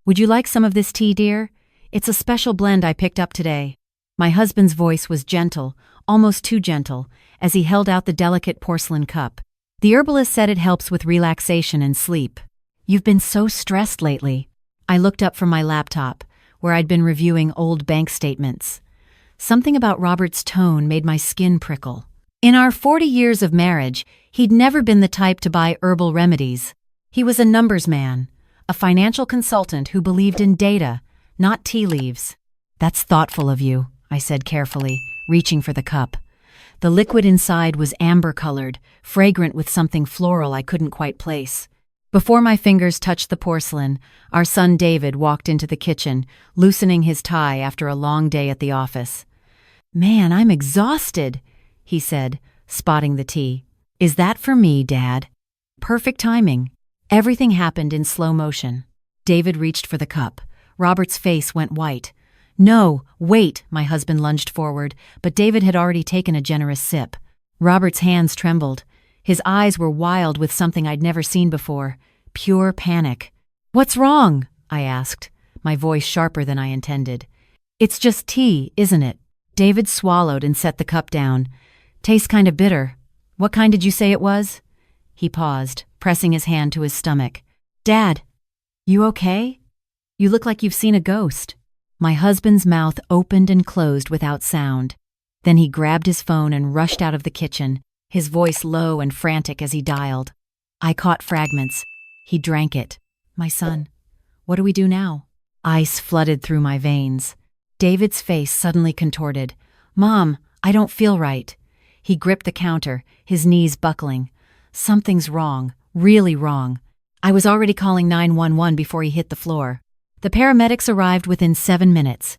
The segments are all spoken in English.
Would you like some of this tea, dear? It's a special blend I picked up today. My husband's voice was gentle, almost too gentle, as he held out the delicate porcelain cup. The herbalist said it helps with relaxation and sleep. You've been so stressed lately. I looked up from my laptop, where I'd been reviewing old bank statements. Something about Robert's tone made my skin prickle. In our 40 years of marriage, he'd never been the type to buy herbal remedies. He was a numbers man, a financial consultant who believed in data, not tea leaves. That's thoughtful of you, I said carefully, reaching for the cup. The liquid inside was amber-colored, fragrant with something floral I couldn't quite place. Before my fingers touched the porcelain, our son David walked into the kitchen, loosening his tie after a long day at the office. "Man, I'm exhausted," he said, spotting the tea. "Is that for me, Dad?" Perfect timing. Everything happened in slow motion. David reached for the cup. Robert's face went white. "No, wait," my husband lunged forward, but David had already taken a generous sip. Robert's hands trembled. His eyes were wild with something I'd never seen before. Pure panic. "What's wrong?" I asked, my voice sharper than I intended. "It's just tea, isn't it?" David swallowed and set the cup down. "Tastes kind of bitter. What kind did you say it was?" He paused, pressing his hand to his stomach. "Dad, you okay? You look like you've seen a ghost." My husband's mouth opened and closed without sound. Then he grabbed his phone and rushed out of the kitchen, his voice low and frantic as he dialed. I caught fragments. He drank it. "My son, what do we do now?" Ice flooded through my veins. David's face suddenly contorted. "Mom, I don't feel right." He gripped the counter, his knees buckling. "Something's wrong, really wrong." I was already calling 911 before he hit the floor. The paramedics arrived within 7 minutes.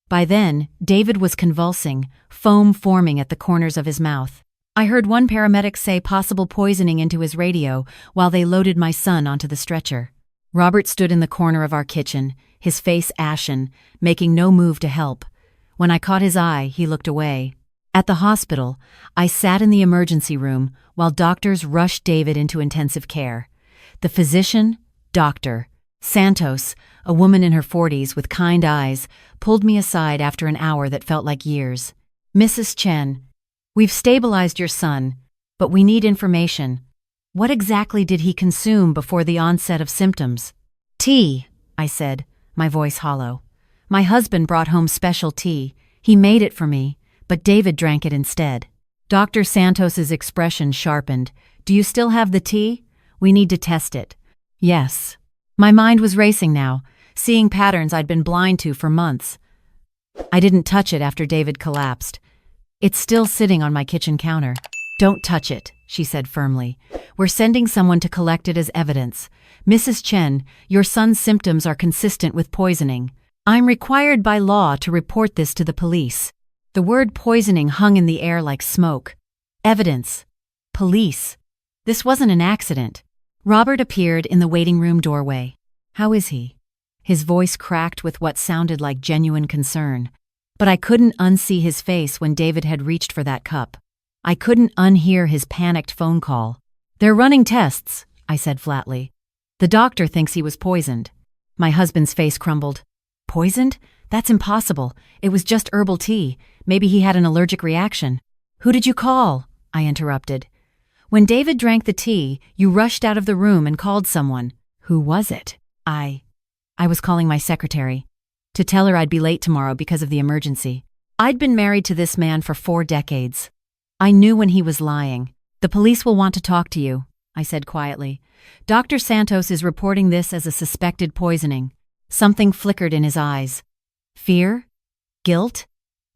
By then, David was convulsing, foam forming at the corners of his mouth. I heard one paramedic say possible poisoning into his radio while they loaded my son onto the stretcher. Robert stood in the corner of our kitchen, his face ashen, making no move to help. When I caught his eye, he looked away. At the hospital, I sat in the emergency room while doctors rushed David into intensive care. The physician, doctor, Santos, a woman in her 40s with kind eyes, pulled me aside after an hour that felt like years. "Mrs. Chen, we've stabilized your son, but we need information. What exactly did he consume before the onset of symptoms?" "Tea," I said, my voice hollow. "My husband brought home special tea. He made it for me, but David drank it instead." Dr. Santos's expression sharpened. "Do you still have the tea? We need to test it." "Yes." My mind was racing now, seeing patterns I'd been blind to for months. I didn't touch it after David collapsed. "It's still sitting on my kitchen counter." "Don't touch it," she said firmly. "We're sending someone to collect it as evidence. Mrs. Chen, your son's symptoms are consistent with poisoning. I'm required by law to report this to the police." The word poisoning hung in the air like smoke. Evidence. Police. This wasn't an accident. Robert appeared in the waiting room doorway. "How is he?" His voice cracked with what sounded like genuine concern. But I couldn't unsee his face when David had reached for that cup. I couldn't unhear his panicked phone call. "They're running tests," I said flatly. "The doctor thinks he was poisoned." My husband's face crumbled. "Poisoned? That's impossible. It was just herbal tea. Maybe he had an allergic reaction." "Who did you call?" I interrupted. "When David drank the tea, you rushed out of the room and called someone." "Who was it?" I was calling my secretary to tell her I'd be late tomorrow because of the emergency. I'd been married to this man for 4 decades. I knew when he was lying. "The police will want to talk to you," I said quietly. "Dr. Santos is reporting this as a suspected poisoning." Something flickered in his eyes. Fear? Guilt?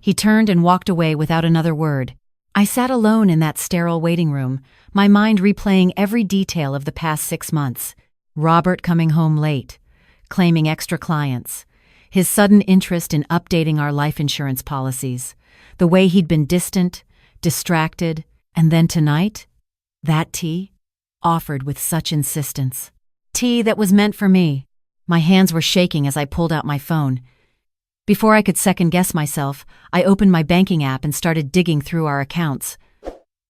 He turned and walked away without another word. I sat alone in that sterile waiting room, my mind replaying every detail of the past 6 months. Robert coming home late, claiming extra clients, his sudden interest in updating our life insurance policies, the way he'd been distant, distracted, and then tonight, that tea, offered with such insistence. Tea that was meant for me. My hands were shaking as I pulled out my phone. Before I could second-guess myself, I opened my banking app and started digging through our accounts.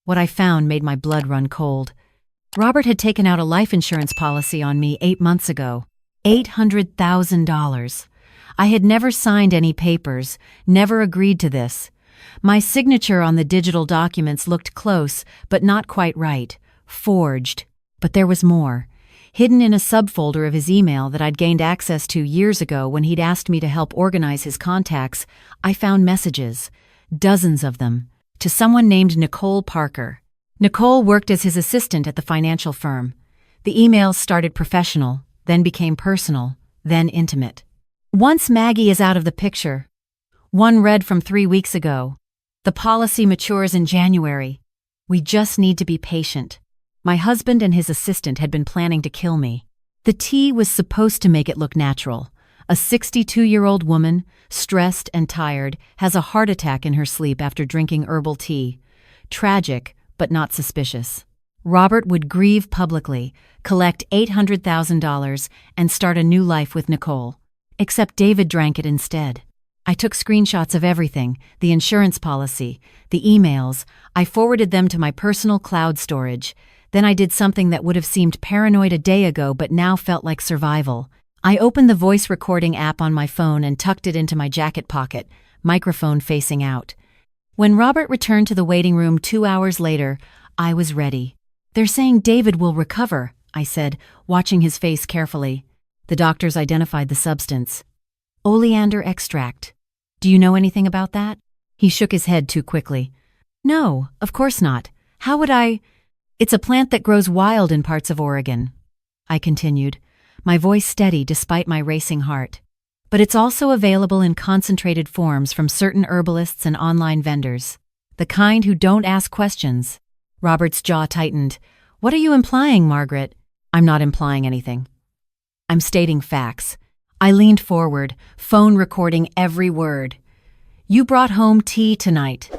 What I found made my blood run cold. Robert had taken out a life insurance policy on me 8 months ago. $800,000. I had never signed any papers, never agreed to this. My signature on the digital documents looked close, but not quite right. Forged. But there was more. Hidden in a subfolder of his email that I'd gained access to years ago when he'd asked me to help organize his contacts, I found messages. Dozens of them. To someone named Nicole Parker. Nicole worked as his assistant at the financial firm. The emails started professional, then became personal, then intimate. Once Maggie is out of the picture. One read from 3 weeks ago. The policy matures in January. We just need to be patient. My husband and his assistant had been planning to kill me. The tea was supposed to make it look natural. A 62-year-old woman, stressed and tired, has a heart attack in her sleep after drinking herbal tea. Tragic, but not suspicious. Robert would grieve publicly, collect $800,000, and start a new life with Nicole. Except David drank it instead. I took screenshots of everything, the insurance policy, the emails. I forwarded them to my personal cloud storage. Then I did something that would have seemed paranoid a day ago but now felt like survival. I opened the voice recording app on my phone and tucked it into my jacket pocket, microphone facing out. When Robert returned to the waiting room 2 hours later, I was ready. "They're saying David will recover," I said, watching his face carefully. The doctors identified the substance. Oleander extract. "Do you know anything about that?" He shook his head too quickly. "No, of course not. How would I—" "It's a plant that grows wild in parts of Oregon," I continued, my voice steady despite my racing heart. "But it's also available in concentrated forms from certain herbalists and online vendors. The kind who don't ask questions." Robert's jaw tightened. "What are you implying, Margaret?" "I'm not implying anything. I'm stating facts." I leaned forward, phone recording every word. "You brought home tea tonight.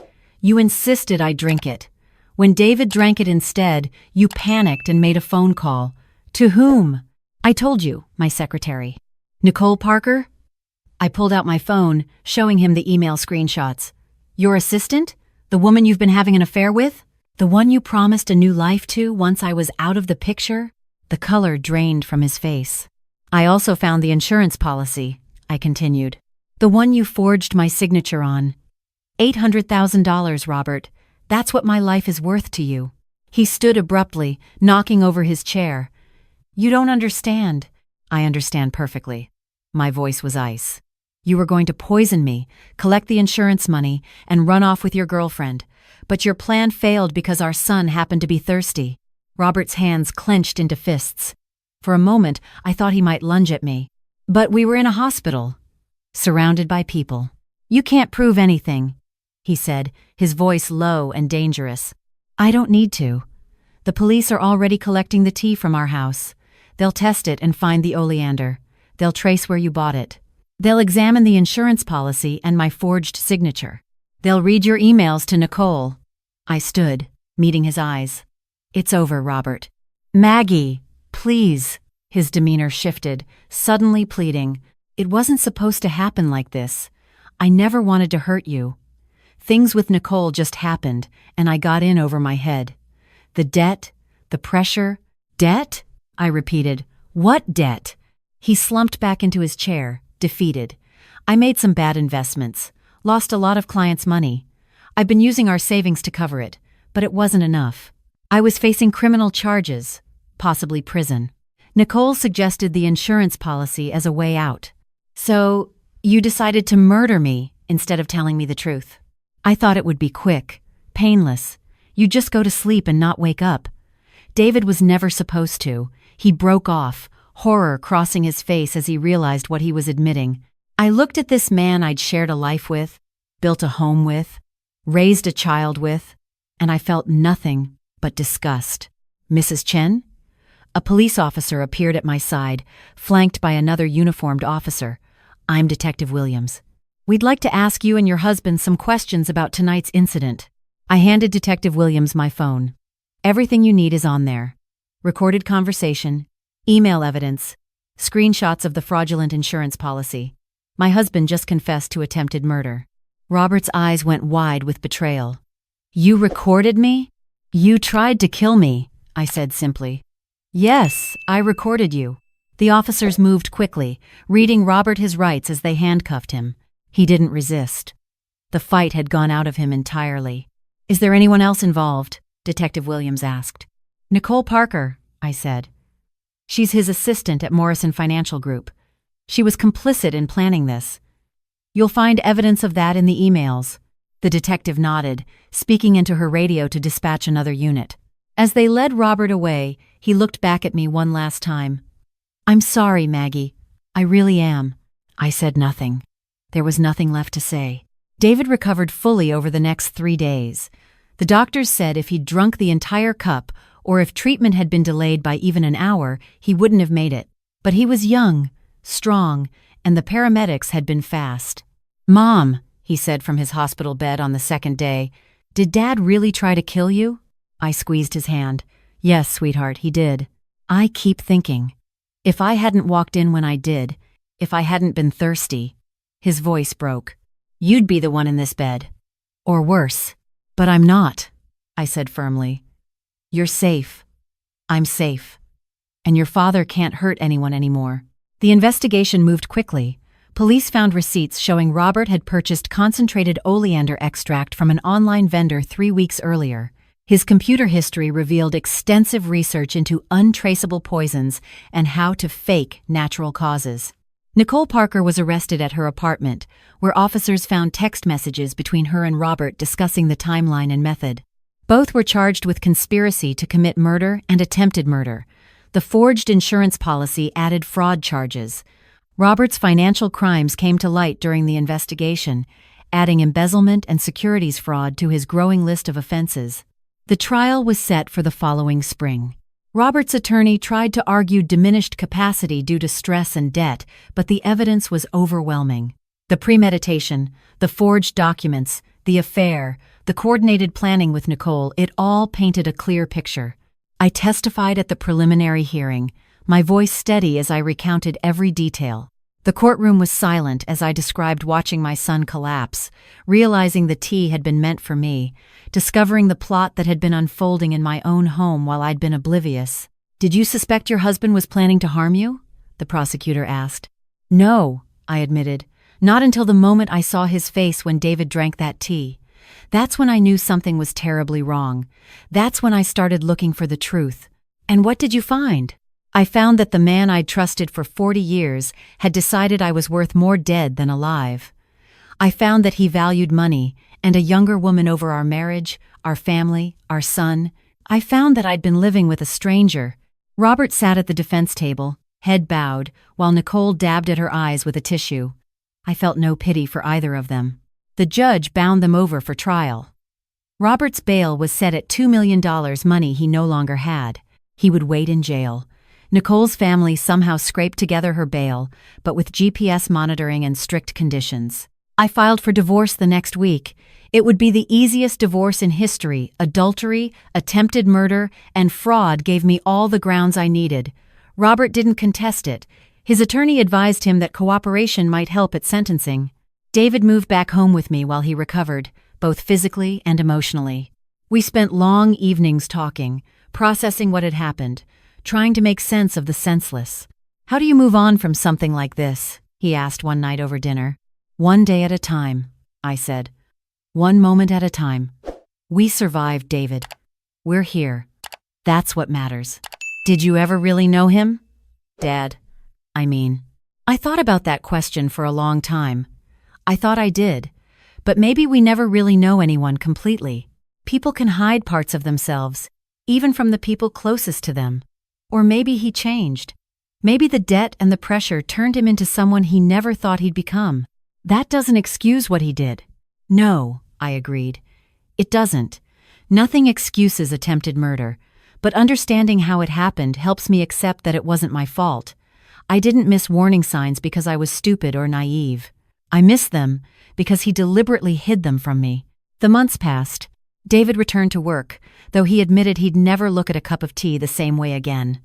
You insisted I drink it. When David drank it instead, you panicked and made a phone call. To whom?" "I told you, my secretary." "Nicole Parker?" I pulled out my phone, showing him the email screenshots. "Your assistant? The woman you've been having an affair with? The one you promised a new life to once I was out of the picture?" The color drained from his face. "I also found the insurance policy," I continued. "The one you forged my signature on. $800,000, Robert. That's what my life is worth to you." He stood abruptly, knocking over his chair. "You don't understand." "I understand perfectly." My voice was ice. "You were going to poison me, collect the insurance money, and run off with your girlfriend. But your plan failed because our son happened to be thirsty." Robert's hands clenched into fists. For a moment, I thought he might lunge at me. "But we were in a hospital, surrounded by people." "You can't prove anything," he said, his voice low and dangerous. "I don't need to. The police are already collecting the tea from our house. They'll test it and find the oleander. They'll trace where you bought it. They'll examine the insurance policy and my forged signature. They'll read your emails to Nicole." I stood, meeting his eyes. "It's over, Robert." "Maggie, please." His demeanor shifted, suddenly pleading. "It wasn't supposed to happen like this. I never wanted to hurt you. Things with Nicole just happened, and I got in over my head. The debt, the pressure." "Debt?" I repeated. "What debt?" He slumped back into his chair, defeated. "I made some bad investments, lost a lot of clients' money. I've been using our savings to cover it, but it wasn't enough. I was facing criminal charges, possibly prison. Nicole suggested the insurance policy as a way out. So, you decided to murder me instead of telling me the truth. I thought it would be quick, painless. You'd just go to sleep and not wake up. David was never supposed to. He broke off, horror crossing his face as he realized what he was admitting. I looked at this man I'd shared a life with, built a home with, raised a child with, and I felt nothing but disgust. "Mrs. Chen?" A police officer appeared at my side, flanked by another uniformed officer. "I'm Detective Williams. We'd like to ask you and your husband some questions about tonight's incident." I handed Detective Williams my phone. "Everything you need is on there. Recorded conversation, email evidence, screenshots of the fraudulent insurance policy. My husband just confessed to attempted murder." Robert's eyes went wide with betrayal. "You recorded me? You tried to kill me," I said simply. "Yes, I recorded you. The officers moved quickly, reading Robert his rights as they handcuffed him. He didn't resist. The fight had gone out of him entirely. "Is there anyone else involved?" Detective Williams asked. "Nicole Parker," I said. "She's his assistant at Morrison Financial Group. She was complicit in planning this. You'll find evidence of that in the emails." The detective nodded, speaking into her radio to dispatch another unit. As they led Robert away, he looked back at me one last time. "I'm sorry, Maggie. I really am." I said nothing. There was nothing left to say. David recovered fully over the next 3 days. The doctors said if he'd drunk the entire cup, or if treatment had been delayed by even an hour, he wouldn't have made it. But he was young, strong, and the paramedics had been fast. "Mom," he said from his hospital bed on the second day, "did Dad really try to kill you?" I squeezed his hand. "Yes, sweetheart, he did. I keep thinking. If I hadn't walked in when I did, if I hadn't been thirsty," his voice broke, "you'd be the one in this bed. Or worse. But I'm not," I said firmly. "You're safe. I'm safe. And your father can't hurt anyone anymore." The investigation moved quickly. Police found receipts showing Robert had purchased concentrated oleander extract from an online vendor 3 weeks earlier. His computer history revealed extensive research into untraceable poisons and how to fake natural causes. Nicole Parker was arrested at her apartment, where officers found text messages between her and Robert discussing the timeline and method. Both were charged with conspiracy to commit murder and attempted murder. The forged insurance policy added fraud charges. Robert's financial crimes came to light during the investigation, adding embezzlement and securities fraud to his growing list of offenses. The trial was set for the following spring. Robert's attorney tried to argue diminished capacity due to stress and debt, but the evidence was overwhelming. The premeditation, the forged documents, the affair, the coordinated planning with Nicole, it all painted a clear picture. I testified at the preliminary hearing, my voice steady as I recounted every detail. The courtroom was silent as I described watching my son collapse, realizing the tea had been meant for me, discovering the plot that had been unfolding in my own home while I'd been oblivious. "Did you suspect your husband was planning to harm you?" the prosecutor asked. "No," I admitted. "Not until the moment I saw his face when David drank that tea. That's when I knew something was terribly wrong. That's when I started looking for the truth." "And what did you find?" "I found that the man I'd trusted for 40 years had decided I was worth more dead than alive. I found that he valued money and a younger woman over our marriage, our family, our son. I found that I'd been living with a stranger." Robert sat at the defense table, head bowed, while Nicole dabbed at her eyes with a tissue. I felt no pity for either of them. The judge bound them over for trial. Robert's bail was set at $2 million, money he no longer had. He would wait in jail. Nicole's family somehow scraped together her bail, but with GPS monitoring and strict conditions. I filed for divorce the next week. It would be the easiest divorce in history. Adultery, attempted murder, and fraud gave me all the grounds I needed. Robert didn't contest it. His attorney advised him that cooperation might help at sentencing. David moved back home with me while he recovered, both physically and emotionally. We spent long evenings talking, processing what had happened, trying to make sense of the senseless. "How do you move on from something like this?" he asked one night over dinner. "One day at a time," I said. "One moment at a time. We survived, David. We're here. That's what matters." "Did you ever really know him?" "Dad, I mean." I thought about that question for a long time. I thought I did. But maybe we never really know anyone completely. People can hide parts of themselves, even from the people closest to them. Or maybe he changed. Maybe the debt and the pressure turned him into someone he never thought he'd become. That doesn't excuse what he did. "No," I agreed. "It doesn't. Nothing excuses attempted murder, but understanding how it happened helps me accept that it wasn't my fault. I didn't miss warning signs because I was stupid or naive. I missed them because he deliberately hid them from me." The months passed. David returned to work, though he admitted he'd never look at a cup of tea the same way again.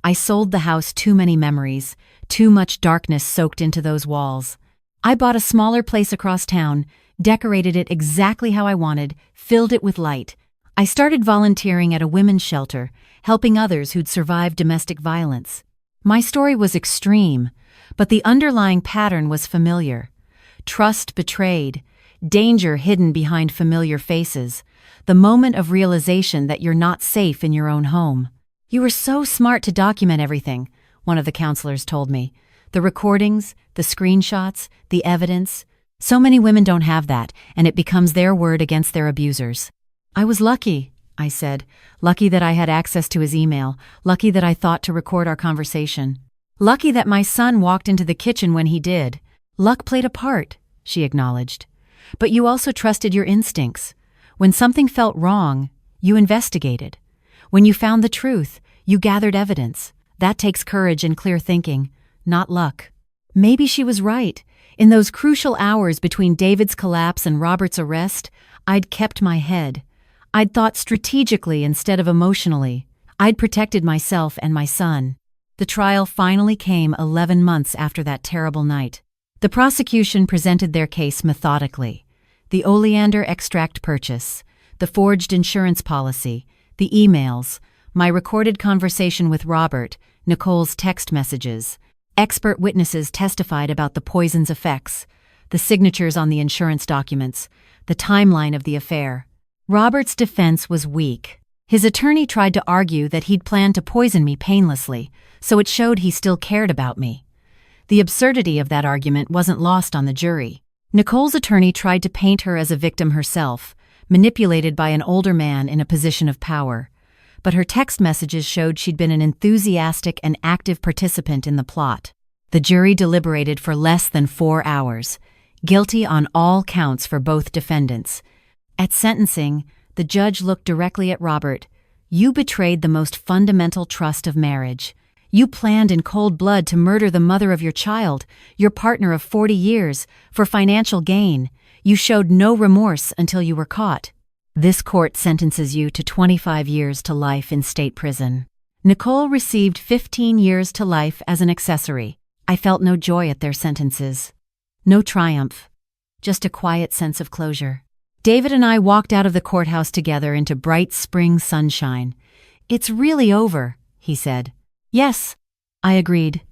I sold the house too many memories, too much darkness soaked into those walls. I bought a smaller place across town, decorated it exactly how I wanted, filled it with light. I started volunteering at a women's shelter, helping others who'd survived domestic violence. My story was extreme, but the underlying pattern was familiar. Trust betrayed, danger hidden behind familiar faces, the moment of realization that you're not safe in your own home. "You were so smart to document everything," one of the counselors told me. "The recordings, the screenshots, the evidence. So many women don't have that, and it becomes their word against their abusers." "I was lucky," I said. "Lucky that I had access to his email. Lucky that I thought to record our conversation. Lucky that my son walked into the kitchen when he did." "Luck played a part," she acknowledged. "But you also trusted your instincts. When something felt wrong, you investigated. When you found the truth, you gathered evidence. That takes courage and clear thinking, not luck." Maybe she was right. In those crucial hours between David's collapse and Robert's arrest, I'd kept my head. I'd thought strategically instead of emotionally. I'd protected myself and my son. The trial finally came 11 months after that terrible night. The prosecution presented their case methodically. The oleander extract purchase, the forged insurance policy, the emails, my recorded conversation with Robert, Nicole's text messages. Expert witnesses testified about the poison's effects, the signatures on the insurance documents, the timeline of the affair. Robert's defense was weak. His attorney tried to argue that he'd planned to poison me painlessly, so it showed he still cared about me. The absurdity of that argument wasn't lost on the jury. Nicole's attorney tried to paint her as a victim herself, manipulated by an older man in a position of power. But her text messages showed she'd been an enthusiastic and active participant in the plot. The jury deliberated for less than 4 hours, guilty on all counts for both defendants. At sentencing, the judge looked directly at Robert. "You betrayed the most fundamental trust of marriage. You planned in cold blood to murder the mother of your child, your partner of 40 years, for financial gain. You showed no remorse until you were caught. This court sentences you to 25 years to life in state prison." Nicole received 15 years to life as an accessory. I felt no joy at their sentences. No triumph. Just a quiet sense of closure. David and I walked out of the courthouse together into bright spring sunshine. "It's really over," he said. "Yes," I agreed.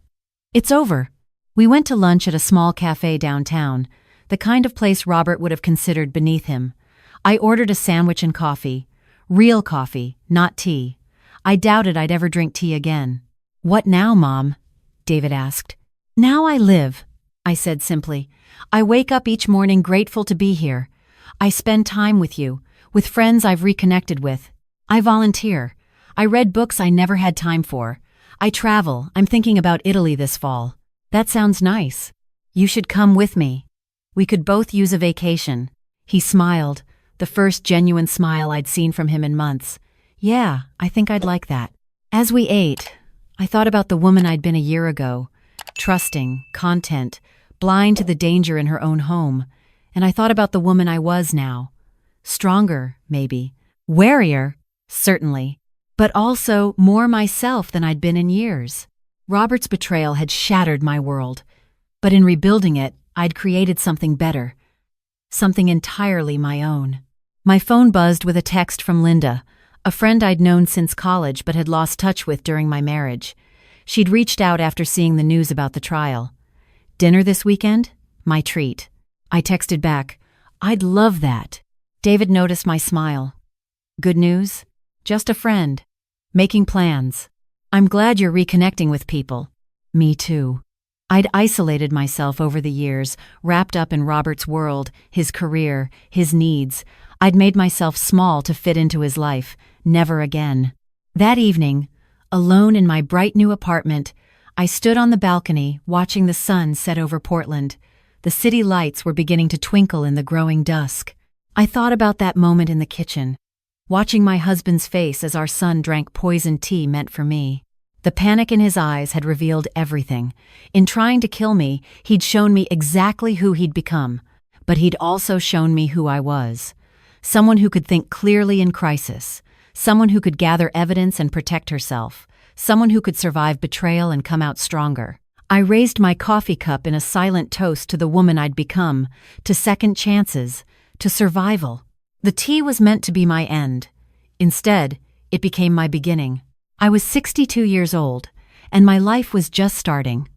"It's over." We went to lunch at a small cafe downtown, the kind of place Robert would have considered beneath him. I ordered a sandwich and coffee. Real coffee, not tea. I doubted I'd ever drink tea again. "What now, Mom?" David asked. "Now I live," I said simply. "I wake up each morning grateful to be here. I spend time with you, with friends I've reconnected with. I volunteer. I read books I never had time for. I travel. I'm thinking about Italy this fall." "That sounds nice. You should come with me. We could both use a vacation." He smiled, the first genuine smile I'd seen from him in months. "Yeah, I think I'd like that." As we ate, I thought about the woman I'd been a year ago, trusting, content, blind to the danger in her own home. And I thought about the woman I was now. Stronger, maybe. Warier, certainly. But also more myself than I'd been in years. Robert's betrayal had shattered my world. But in rebuilding it, I'd created something better. Something entirely my own. My phone buzzed with a text from Linda, a friend I'd known since college but had lost touch with during my marriage. She'd reached out after seeing the news about the trial. "Dinner this weekend? My treat." I texted back, "I'd love that." David noticed my smile. "Good news? Just a friend. Making plans. I'm glad you're reconnecting with people." "Me too." I'd isolated myself over the years, wrapped up in Robert's world, his career, his needs. I'd made myself small to fit into his life. Never again. That evening, alone in my bright new apartment, I stood on the balcony watching the sun set over Portland. The city lights were beginning to twinkle in the growing dusk. I thought about that moment in the kitchen, watching my husband's face as our son drank poisoned tea meant for me. The panic in his eyes had revealed everything. In trying to kill me, he'd shown me exactly who he'd become, but he'd also shown me who I was. Someone who could think clearly in crisis, someone who could gather evidence and protect herself, someone who could survive betrayal and come out stronger. I raised my coffee cup in a silent toast to the woman I'd become, to second chances, to survival. The tea was meant to be my end. Instead, it became my beginning. I was 62 years old, and my life was just starting.